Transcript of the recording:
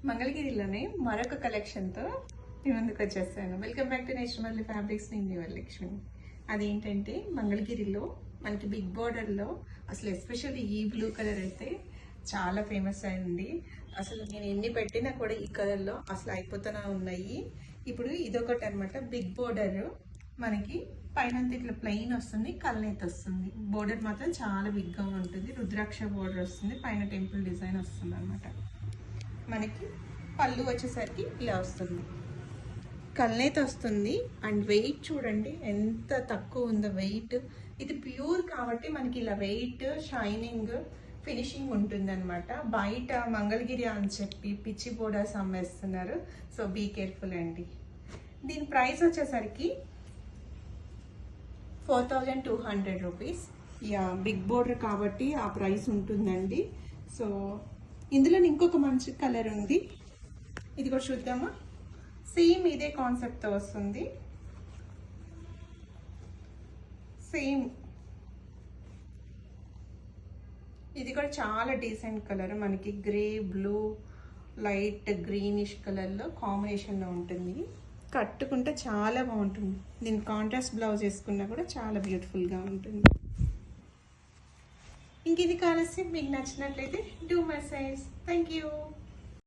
మంగళగిరిలోనే మరొక కలెక్షన్తో మీ ముందుకు వచ్చేస్తాను. Welcome back to national fabrics. నేను వరలక్ష్మి. అదేంటంటే మంగళగిరిలో మనకి బిగ్ బార్డర్లో అసలు ఎస్పెషల్లీ ఈ బ్లూ కలర్ అయితే చాలా ఫేమస్ అయింది. అసలు నేను ఎన్ని పెట్టినా కూడా ఈ కలర్లో అసలు అయిపోతూనే ఉన్నాయి. ఇప్పుడు ఇదొకటి అనమాట. బిగ్ బార్డర్ మనకి పైన ఇట్లా ప్లెయిన్ వస్తుంది, కల్నేత్ వస్తుంది. బోర్డర్ మాత్రం చాలా బిగ్గా ఉంటుంది. రుద్రాక్ష బోర్డర్ వస్తుంది, పైన టెంపుల్ డిజైన్ వస్తుంది అనమాట. మనకి పళ్ళు వచ్చేసరికి ఇలా వస్తుంది, కల్నేత్ వస్తుంది. అండ్ వెయిట్ చూడండి ఎంత తక్కువ ఉందో వెయిట్. ఇది ప్యూర్ కాబట్టి మనకి ఇలా వెయిట్, షైనింగ్, ఫినిషింగ్ ఉంటుంది అనమాట. బయట మంగళగిరి అని చెప్పి పిచ్చి బోర్డర్స్ అమ్మేస్తున్నారు. సో బీ కేర్ఫుల్ అండి. దీని ప్రైస్ వచ్చేసరికి 4200 రూపీస్. యా, బిగ్ బోర్డర్ కాబట్టి ఆ ప్రైస్ ఉంటుందండి. సో ఇందులో ఇంకొక మంచి కలర్ ఉంది, ఇది కూడా చూద్దామా. సేమ్ ఇదే కాన్సెప్ట్తో వస్తుంది. సేమ్ ఇది కూడా చాలా డీసెంట్ కలర్. మనకి గ్రే, బ్లూ, లైట్ గ్రీనిష్ కలర్లో కాంబినేషన్లో ఉంటుంది. కట్టుకుంటే చాలా బాగుంటుంది. దీని కాంట్రాస్ట్ బ్లౌజ్ వేసుకున్నా కూడా చాలా బ్యూటిఫుల్గా ఉంటుంది. ఇంక ఇది కావాల్సి మీకు నచ్చినట్లయితే డూ మెసేజ్. Thank you.